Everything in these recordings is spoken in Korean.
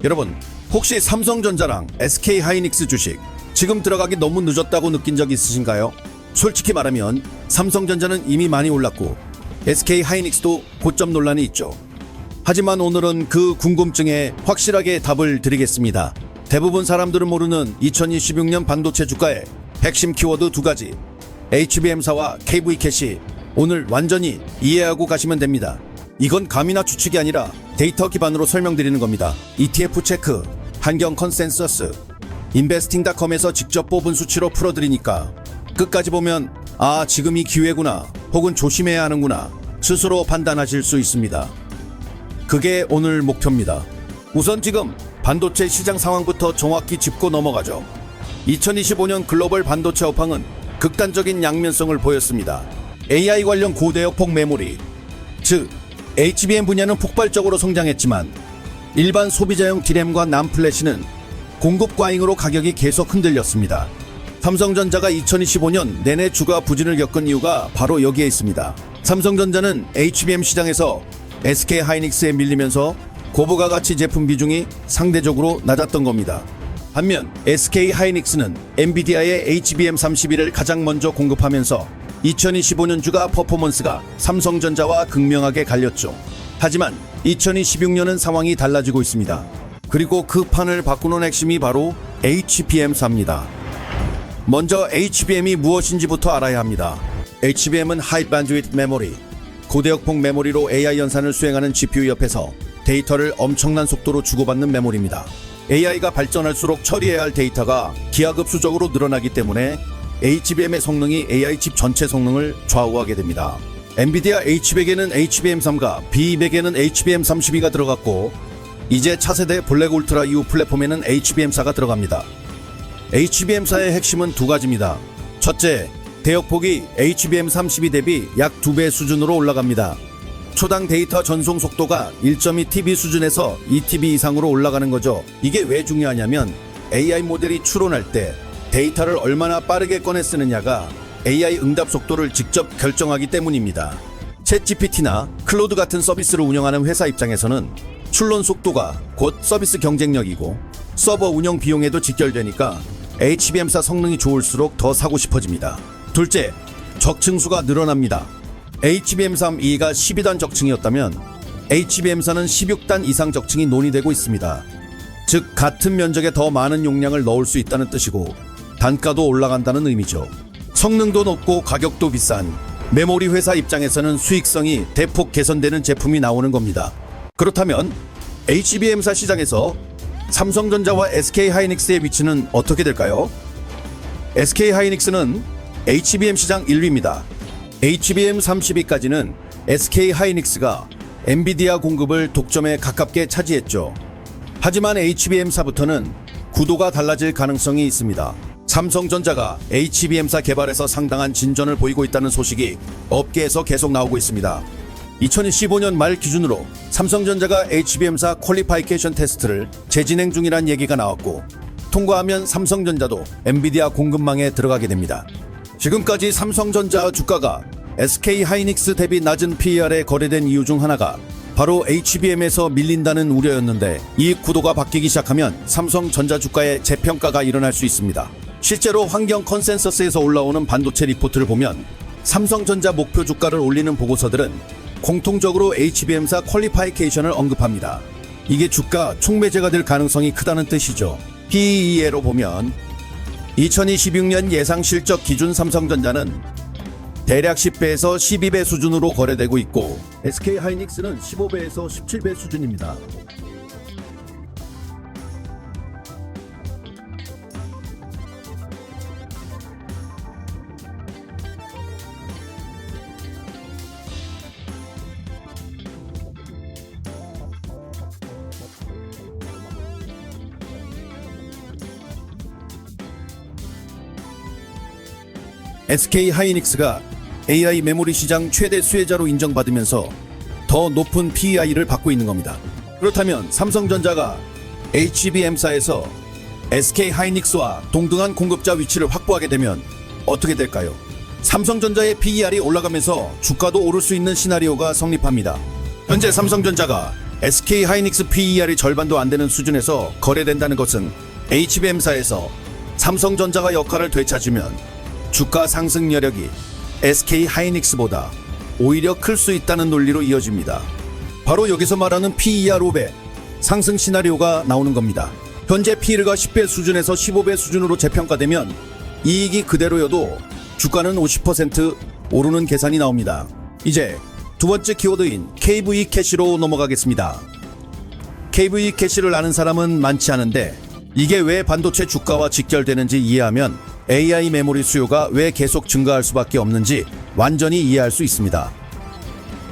여러분, 혹시 삼성전자랑 SK하이닉스 주식 지금 들어가기 너무 늦었다고 느낀 적 있으신가요? 솔직히 말하면 삼성전자는 이미 많이 올랐고 SK하이닉스도 고점 논란이 있죠. 하지만 오늘은 그 궁금증에 확실하게 답을 드리겠습니다. 대부분 사람들은 모르는 2026년 반도체 주가의 핵심 키워드 두 가지, HBM사와 KV캐시, 오늘 완전히 이해하고 가시면 됩니다. 이건 감이나 추측이 아니라 데이터 기반으로 설명드리는 겁니다. ETF 체크, 한경 컨센서스, 인베스팅닷컴에서 직접 뽑은 수치로 풀어드리니까 끝까지 보면 아, 지금이 기회구나, 혹은 조심해야 하는구나 스스로 판단하실 수 있습니다. 그게 오늘 목표입니다. 우선 지금 반도체 시장 상황부터 정확히 짚고 넘어가죠. 2025년 글로벌 반도체 업황은 극단적인 양면성을 보였습니다. AI 관련 고대역폭 메모리, 즉 HBM 분야는 폭발적으로 성장했지만 일반 소비자용 D램과 남 플래시는 공급 과잉으로 가격이 계속 흔들렸습니다. 삼성전자가 2025년 내내 주가 부진을 겪은 이유가 바로 여기에 있습니다. 삼성전자는 HBM 시장에서 SK하이닉스에 밀리면서 고부가 가치 제품 비중이 상대적으로 낮았던 겁니다. 반면 SK하이닉스는 엔비디아의 HBM31을 가장 먼저 공급하면서 2025년 주가 퍼포먼스가 삼성전자와 극명하게 갈렸죠. 하지만 2026년은 상황이 달라지고 있습니다. 그리고 그 판을 바꾸는 핵심이 바로 HBM4입니다. 먼저 HBM이 무엇인지부터 알아야 합니다. HBM은 하이 bandwidth 메모리, 고대역폭 메모리로 AI 연산을 수행하는 GPU 옆에서 데이터를 엄청난 속도로 주고받는 메모리입니다. AI가 발전할수록 처리해야 할 데이터가 기하급수적으로 늘어나기 때문에 HBM의 성능이 AI 칩 전체 성능을 좌우하게 됩니다. 엔비디아 H100에는 HBM3과 B200에는 HBM32가 들어갔고 이제 차세대 블랙 울트라 U 플랫폼에는 HBM4가 들어갑니다. HBM4의 핵심은 두 가지입니다. 첫째, 대역폭이 HBM32 대비 약 2배 수준으로 올라갑니다. 초당 데이터 전송 속도가 1.2TB 수준에서 2TB 이상으로 올라가는 거죠. 이게 왜 중요하냐면 AI 모델이 추론할 때 데이터를 얼마나 빠르게 꺼내 쓰느냐가 AI 응답 속도를 직접 결정하기 때문입니다. 챗GPT나 클로드 같은 서비스를 운영하는 회사 입장에서는 출론 속도가 곧 서비스 경쟁력이고 서버 운영 비용에도 직결되니까 HBM4 성능이 좋을수록 더 사고 싶어집니다. 둘째, 적층수가 늘어납니다. HBM3E가 12단 적층이었다면 HBM4는 16단 이상 적층이 논의되고 있습니다. 즉 같은 면적에 더 많은 용량을 넣을 수 있다는 뜻이고 단가도 올라간다는 의미죠. 성능도 높고 가격도 비싼 메모리 회사 입장에서는 수익성이 대폭 개선되는 제품이 나오는 겁니다. 그렇다면 HBM4 시장에서 삼성전자와 SK하이닉스의 위치는 어떻게 될까요? SK하이닉스는 HBM 시장 1위입니다. HBM32까지는 SK하이닉스가 엔비디아 공급을 독점에 가깝게 차지했죠. 하지만 HBM4부터는 구도가 달라질 가능성이 있습니다. 삼성전자가 HBM4 개발에서 상당한 진전을 보이고 있다는 소식이 업계에서 계속 나오고 있습니다. 2015년 말 기준으로 삼성전자가 HBM4 퀄리파이케이션 테스트를 재진행 중이란 얘기가 나왔고 통과하면 삼성전자도 엔비디아 공급망에 들어가게 됩니다. 지금까지 삼성전자 주가가 SK하이닉스 대비 낮은 PER에 거래된 이유 중 하나가 바로 HBM에서 밀린다는 우려였는데 이 구도가 바뀌기 시작하면 삼성전자 주가의 재평가가 일어날 수 있습니다. 실제로 환경 컨센서스에서 올라오는 반도체 리포트를 보면 삼성전자 목표 주가를 올리는 보고서들은 공통적으로 HBM4 퀄리파이케이션을 언급합니다. 이게 주가 촉매제가 될 가능성이 크다는 뜻이죠. PER로 보면 2026년 예상 실적 기준 삼성전자는 대략 10배에서 12배 수준으로 거래되고 있고 SK하이닉스는 15배에서 17배 수준입니다. SK하이닉스가 AI 메모리 시장 최대 수혜자로 인정받으면서 더 높은 PER을 받고 있는 겁니다. 그렇다면 삼성전자가 HBM4에서 SK하이닉스와 동등한 공급자 위치를 확보하게 되면 어떻게 될까요? 삼성전자의 PER이 올라가면서 주가도 오를 수 있는 시나리오가 성립합니다. 현재 삼성전자가 SK 하이닉스 PER이 절반도 안 되는 수준에서 거래된다는 것은 HBM사에서 삼성전자가 역할을 되찾으면 주가 상승 여력이 SK 하이닉스보다 오히려 클 수 있다는 논리로 이어집니다. 바로 여기서 말하는 PER 5배 상승 시나리오가 나오는 겁니다. 현재 PER가 10배 수준에서 15배 수준으로 재평가되면 이익이 그대로여도 주가는 50% 오르는 계산이 나옵니다. 이제 두 번째 키워드인 KV 캐시로 넘어가겠습니다. KV 캐시를 아는 사람은 많지 않은데 이게 왜 반도체 주가와 직결되는지 이해하면 AI 메모리 수요가 왜 계속 증가할 수밖에 없는지 완전히 이해할 수 있습니다.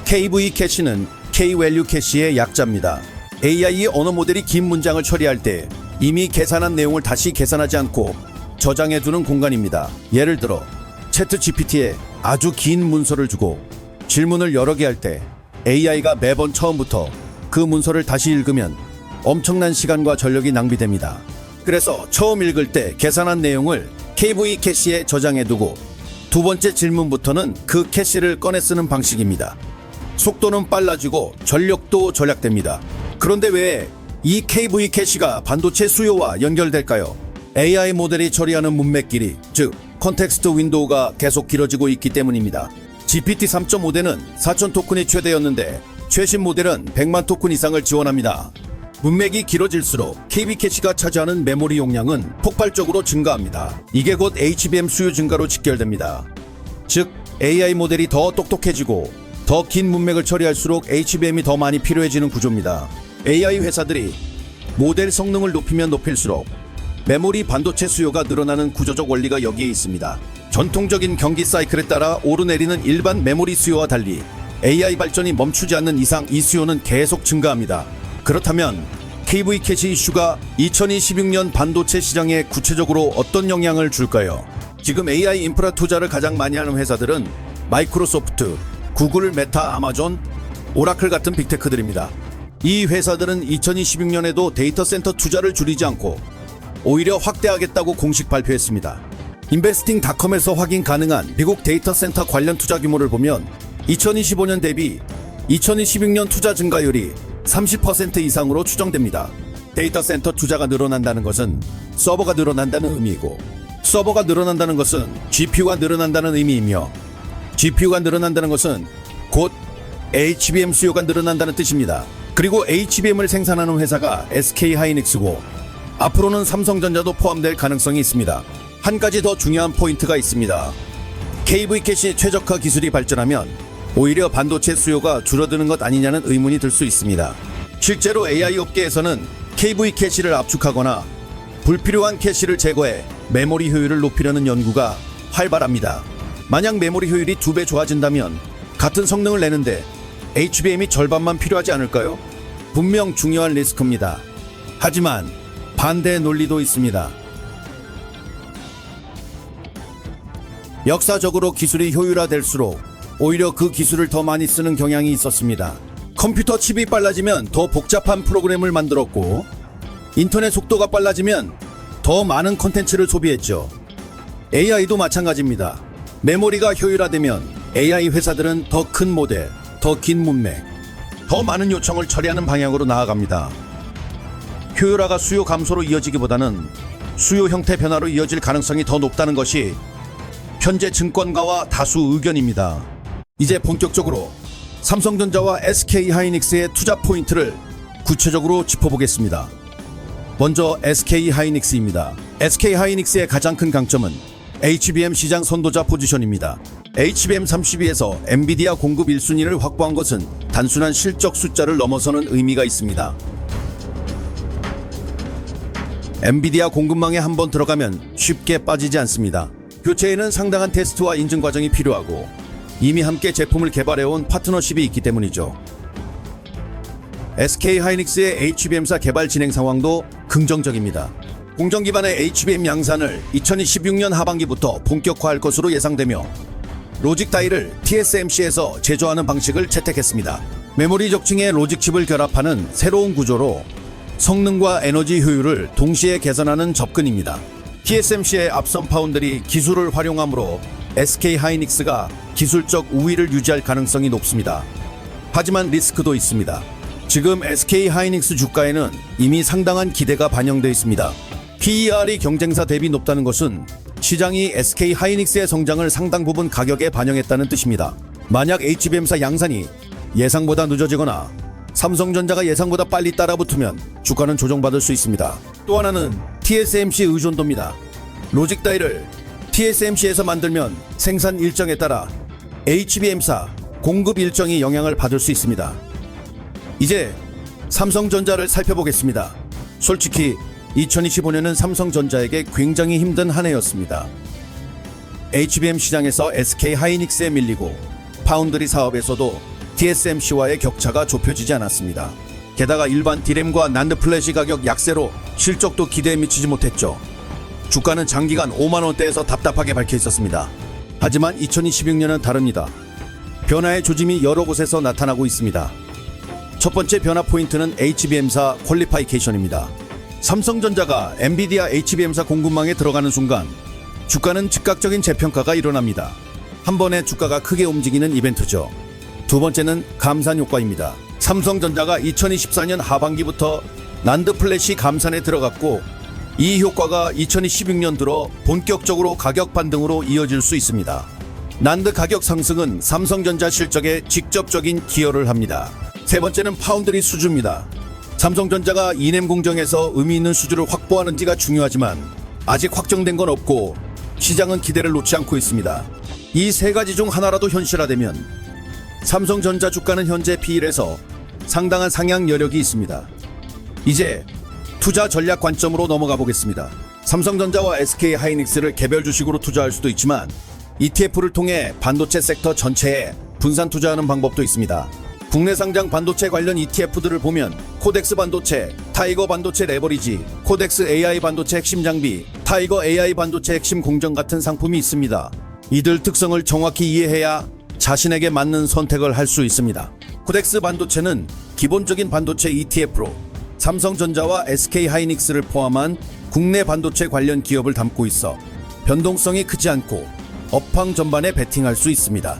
KV 캐시는 K-밸류 캐시의 약자입니다. AI의 언어 모델이 긴 문장을 처리할 때 이미 계산한 내용을 다시 계산하지 않고 저장해두는 공간입니다. 예를 들어 채트 GPT에 아주 긴 문서를 주고 질문을 여러 개 할 때 AI가 매번 처음부터 그 문서를 다시 읽으면 엄청난 시간과 전력이 낭비됩니다. 그래서 처음 읽을 때 계산한 내용을 KV 캐시에 저장해두고 두 번째 질문부터는 그 캐시를 꺼내 쓰는 방식입니다. 속도는 빨라지고 전력도 절약됩니다. 그런데 왜 이 KV 캐시가 반도체 수요와 연결될까요? AI 모델이 처리하는 문맥 길이, 즉 컨텍스트 윈도우가 계속 길어지고 있기 때문입니다. GPT 3.5대는 4,000 토큰이 최대였는데 최신 모델은 100만 토큰 이상을 지원합니다. 문맥이 길어질수록 KV 캐시가 차지하는 메모리 용량은 폭발적으로 증가합니다. 이게 곧 HBM 수요 증가로 직결됩니다. 즉 AI 모델이 더 똑똑해지고 더 긴 문맥을 처리할수록 HBM이 더 많이 필요해지는 구조입니다. AI 회사들이 모델 성능을 높이면 높일수록 메모리 반도체 수요가 늘어나는 구조적 원리가 여기에 있습니다. 전통적인 경기 사이클에 따라 오르내리는 일반 메모리 수요와 달리 AI 발전이 멈추지 않는 이상 이 수요는 계속 증가합니다. 그렇다면 KV 캐시 이슈가 2026년 반도체 시장에 구체적으로 어떤 영향을 줄까요? 지금 AI 인프라 투자를 가장 많이 하는 회사들은 마이크로소프트, 구글, 메타, 아마존, 오라클 같은 빅테크들입니다. 이 회사들은 2026년에도 데이터 센터 투자를 줄이지 않고 오히려 확대하겠다고 공식 발표했습니다. 인베스팅닷컴에서 확인 가능한 미국 데이터 센터 관련 투자 규모를 보면 2025년 대비 2026년 투자 증가율이 30% 이상으로 추정됩니다. 데이터 센터 투자가 늘어난다는 것은 서버가 늘어난다는 의미이고, 서버가 늘어난다는 것은 GPU가 늘어난다는 의미이며, GPU가 늘어난다는 것은 곧 HBM 수요가 늘어난다는 뜻입니다. 그리고 HBM을 생산하는 회사가 SK 하이닉스고 앞으로는 삼성전자도 포함될 가능성이 있습니다. 한 가지 더 중요한 포인트가 있습니다. KV 캐시 최적화 기술이 발전하면 오히려 반도체 수요가 줄어드는 것 아니냐는 의문이 들 수 있습니다. 실제로 AI 업계에서는 KV 캐시를 압축하거나 불필요한 캐시를 제거해 메모리 효율을 높이려는 연구가 활발합니다. 만약 메모리 효율이 2배 좋아진다면 같은 성능을 내는데 HBM이 절반만 필요하지 않을까요? 분명 중요한 리스크입니다. 하지만 반대 논리도 있습니다. 역사적으로 기술이 효율화될수록 오히려 그 기술을 더 많이 쓰는 경향이 있었습니다. 컴퓨터 칩이 빨라지면 더 복잡한 프로그램을 만들었고, 인터넷 속도가 빨라지면 더 많은 콘텐츠를 소비했죠. AI도 마찬가지입니다. 메모리가 효율화되면 AI 회사들은 더 큰 모델, 더 긴 문맥, 더 많은 요청을 처리하는 방향으로 나아갑니다. 효율화가 수요 감소로 이어지기보다는 수요 형태 변화로 이어질 가능성이 더 높다는 것이 현재 증권가와 다수 의견입니다. 이제 본격적으로 삼성전자와 SK 하이닉스의 투자 포인트를 구체적으로 짚어보겠습니다. 먼저 SK 하이닉스입니다. SK 하이닉스의 가장 큰 강점은 HBM 시장 선도자 포지션입니다. HBM32에서 엔비디아 공급 1순위를 확보한 것은 단순한 실적 숫자를 넘어서는 의미가 있습니다. 엔비디아 공급망에 한번 들어가면 쉽게 빠지지 않습니다. 교체에는 상당한 테스트와 인증 과정이 필요하고 이미 함께 제품을 개발해온 파트너십이 있기 때문이죠. SK 하이닉스의 HBM사 개발 진행 상황도 긍정적입니다. 공정 기반의 HBM 양산을 2026년 하반기부터 본격화할 것으로 예상되며 로직 다이를 TSMC에서 제조하는 방식을 채택했습니다. 메모리 적층의 로직 칩을 결합하는 새로운 구조로 성능과 에너지 효율을 동시에 개선하는 접근입니다. TSMC의 앞선 파운드리 기술을 활용함으로 SK 하이닉스가 기술적 우위를 유지할 가능성이 높습니다. 하지만 리스크도 있습니다. 지금 SK 하이닉스 주가에는 이미 상당한 기대가 반영되어 있습니다. PER이 경쟁사 대비 높다는 것은 시장이 SK 하이닉스의 성장을 상당 부분 가격에 반영했다는 뜻입니다. 만약 HBM사 양산이 예상보다 늦어지거나 삼성전자가 예상보다 빨리 따라붙으면 주가는 조정받을 수 있습니다. 또 하나는 TSMC 의존도입니다. 로직 다이를 TSMC에서 만들면 생산 일정에 따라 HBM사 공급 일정이 영향을 받을 수 있습니다. 이제 삼성전자를 살펴보겠습니다. 솔직히 2025년은 삼성전자에게 굉장히 힘든 한 해였습니다. HBM 시장에서 SK 하이닉스에 밀리고 파운드리 사업에서도 TSMC와의 격차가 좁혀지지 않았습니다. 게다가 일반 디램과 난드 플래시 가격 약세로 실적도 기대에 미치지 못했죠. 주가는 장기간 5만원대에서 답답하게 박혀 있었습니다. 하지만 2026년은 다릅니다. 변화의 조짐이 여러 곳에서 나타나고 있습니다. 첫 번째 변화 포인트는 HBM사 퀄리파이케이션입니다. 삼성전자가 엔비디아 HBM사 공급망에 들어가는 순간 주가는 즉각적인 재평가가 일어납니다. 한 번에 주가가 크게 움직이는 이벤트죠. 두 번째는 감산 효과입니다. 삼성전자가 2024년 하반기부터 난드 플래시 감산에 들어갔고 이 효과가 2026년 들어 본격적으로 가격 반등으로 이어질 수 있습니다. 난드 가격 상승은 삼성전자 실적에 직접적인 기여를 합니다. 세 번째는 파운드리 수주입니다. 삼성전자가 이냄 공정에서 의미 있는 수주를 확보하는지가 중요하지만 아직 확정된 건 없고 시장은 기대를 놓지 않고 있습니다. 이 세 가지 중 하나라도 현실화되면 삼성전자 주가는 현재 P/E에서 상당한 상향 여력이 있습니다. 이제 투자 전략 관점으로 넘어가 보겠습니다. 삼성전자와 SK 하이닉스를 개별 주식으로 투자할 수도 있지만 ETF를 통해 반도체 섹터 전체에 분산 투자하는 방법도 있습니다. 국내 상장 반도체 관련 ETF들을 보면 코덱스 반도체, 타이거 반도체 레버리지, 코덱스 AI 반도체 핵심 장비, 타이거 AI 반도체 핵심 공정 같은 상품이 있습니다. 이들 특성을 정확히 이해해야 자신에게 맞는 선택을 할 수 있습니다. 코덱스 반도체는 기본적인 반도체 ETF로 삼성전자와 SK 하이닉스를 포함한 국내 반도체 관련 기업을 담고 있어 변동성이 크지 않고 업황 전반에 베팅할 수 있습니다.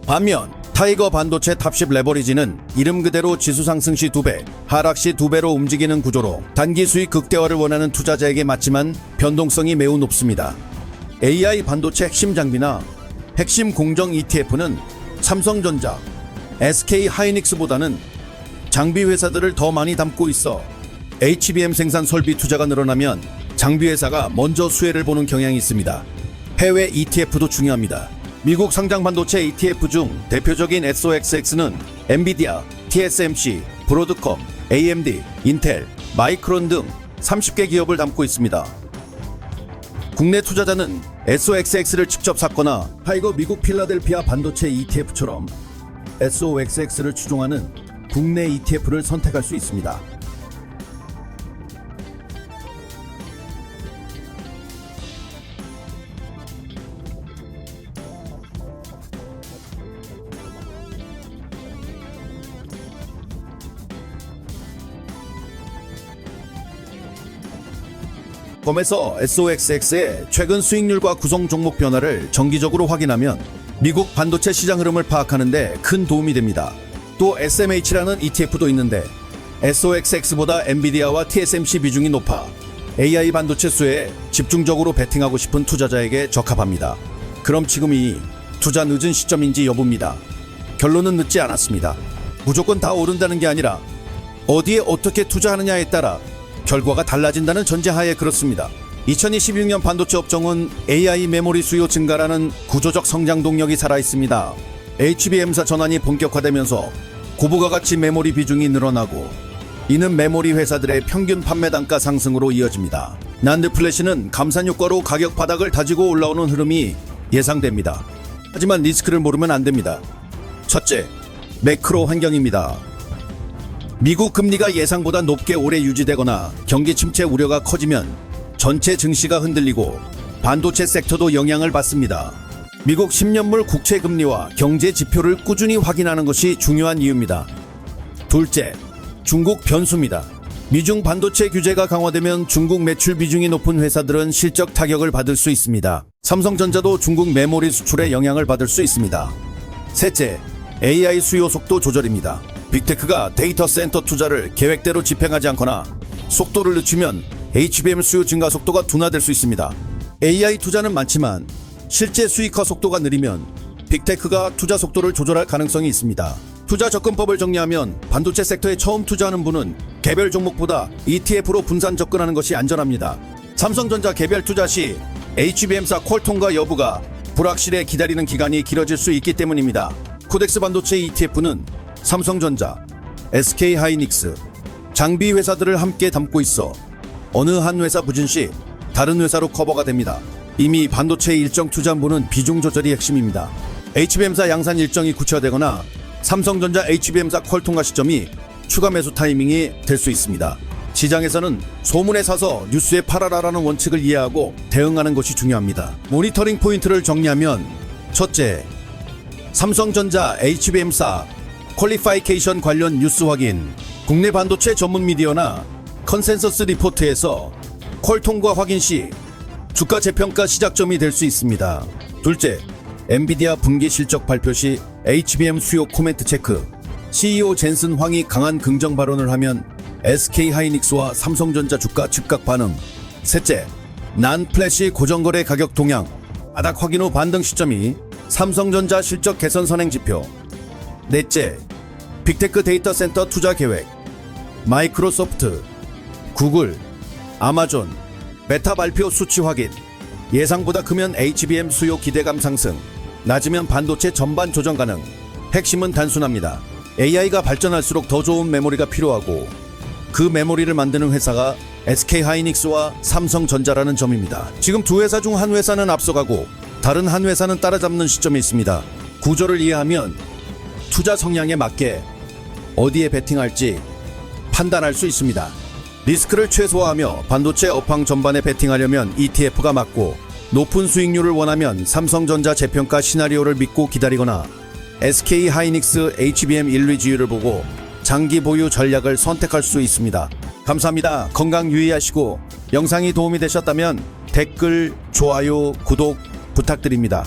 반면 타이거 반도체 탑십 레버리지는 이름 그대로 지수 상승 시 2배, 하락 시 2배로 움직이는 구조로 단기 수익 극대화를 원하는 투자자에게 맞지만 변동성이 매우 높습니다. AI 반도체 핵심 장비나 핵심 공정 ETF는 삼성전자, SK 하이닉스보다는 장비 회사들을 더 많이 담고 있어 HBM 생산 설비 투자가 늘어나면 장비 회사가 먼저 수혜를 보는 경향이 있습니다. 해외 ETF도 중요합니다. 미국 상장 반도체 ETF 중 대표적인 SOXX는 엔비디아, TSMC, 브로드컴, AMD, 인텔, 마이크론 등 30개 기업을 담고 있습니다. 국내 투자자는 SOXX를 직접 샀거나 타이거 미국 필라델피아 반도체 ETF처럼 SOXX를 추종하는 국내 ETF를 선택할 수 있습니다. 검에서 SOXX의 최근 수익률과 구성 종목 변화를 정기적으로 확인하면 미국 반도체 시장 흐름을 파악하는 데 큰 도움이 됩니다. 또 SMH라는 ETF도 있는데 SOXX보다 엔비디아와 TSMC 비중이 높아 AI 반도체 수에 집중적으로 베팅하고 싶은 투자자에게 적합합니다. 그럼 지금이 투자 늦은 시점인지 여부입니다. 결론은 늦지 않았습니다. 무조건 다 오른다는 게 아니라 어디에 어떻게 투자하느냐에 따라 결과가 달라진다는 전제하에 그렇습니다. 2026년 반도체 업종은 AI 메모리 수요 증가라는 구조적 성장 동력이 살아있습니다. HBM사 전환이 본격화되면서 고부가 가치 메모리 비중이 늘어나고 이는 메모리 회사들의 평균 판매 단가 상승으로 이어집니다. 난드 플래시는 감산 효과로 가격 바닥을 다지고 올라오는 흐름이 예상됩니다. 하지만 리스크를 모르면 안 됩니다. 첫째, 매크로 환경입니다. 미국 금리가 예상보다 높게 오래 유지되거나 경기 침체 우려가 커지면 전체 증시가 흔들리고 반도체 섹터도 영향을 받습니다. 미국 10년물 국채 금리와 경제 지표를 꾸준히 확인하는 것이 중요한 이유입니다. 둘째, 중국 변수입니다. 미중 반도체 규제가 강화되면 중국 매출 비중이 높은 회사들은 실적 타격을 받을 수 있습니다. 삼성전자도 중국 메모리 수출에 영향을 받을 수 있습니다. 셋째, AI 수요 속도 조절입니다. 빅테크가 데이터 센터 투자를 계획대로 집행하지 않거나 속도를 늦추면 HBM 수요 증가 속도가 둔화될 수 있습니다. AI 투자는 많지만 실제 수익화 속도가 느리면 빅테크가 투자 속도를 조절할 가능성이 있습니다. 투자 접근법을 정리하면 반도체 섹터에 처음 투자하는 분은 개별 종목보다 ETF로 분산 접근하는 것이 안전합니다. 삼성전자 개별 투자 시 HBM사 퀄통과 여부가 불확실해 기다리는 기간이 길어질 수 있기 때문입니다. 코덱스 반도체 ETF는 삼성전자, SK하이닉스, 장비 회사들을 함께 담고 있어 어느 한 회사 부진 시 다른 회사로 커버가 됩니다. 이미 반도체 일정 투자분은 비중 조절이 핵심입니다. HBM사 양산 일정이 구체화되거나 삼성전자 HBM사 퀄통과 시점이 추가 매수 타이밍이 될 수 있습니다. 시장에서는 소문에 사서 뉴스에 팔아라라는 원칙을 이해하고 대응하는 것이 중요합니다. 모니터링 포인트를 정리하면 첫째, 삼성전자 HBM사 퀄리파이케이션 관련 뉴스 확인. 국내 반도체 전문 미디어나 컨센서스 리포트에서 퀄통과 확인 시 주가 재평가 시작점이 될 수 있습니다. 둘째, 엔비디아 분기 실적 발표 시 HBM 수요 코멘트 체크. CEO 젠슨 황이 강한 긍정 발언을 하면 SK하이닉스와 삼성전자 주가 즉각 반응. 셋째, 난 플래시 고정거래 가격 동향. 바닥 확인 후 반등 시점이 삼성전자 실적 개선 선행 지표. 넷째, 빅테크 데이터 센터 투자 계획. 마이크로소프트, 구글, 아마존, 메타 발표 수치 확인. 예상보다 크면 HBM 수요 기대감 상승, 낮으면 반도체 전반 조정 가능. 핵심은 단순합니다. AI가 발전할수록 더 좋은 메모리가 필요하고 그 메모리를 만드는 회사가 SK하이닉스와 삼성전자라는 점입니다. 지금 두 회사 중 한 회사는 앞서가고 다른 한 회사는 따라잡는 시점이 있습니다. 구조를 이해하면 투자 성향에 맞게 어디에 베팅할지 판단할 수 있습니다. 리스크를 최소화하며 반도체 업황 전반에 베팅하려면 ETF가 맞고, 높은 수익률을 원하면 삼성전자 재평가 시나리오를 믿고 기다리거나 SK하이닉스 HBM 1위주의를 보고 장기 보유 전략을 선택할 수 있습니다. 감사합니다. 건강 유의하시고 영상이 도움이 되셨다면 댓글, 좋아요, 구독 부탁드립니다.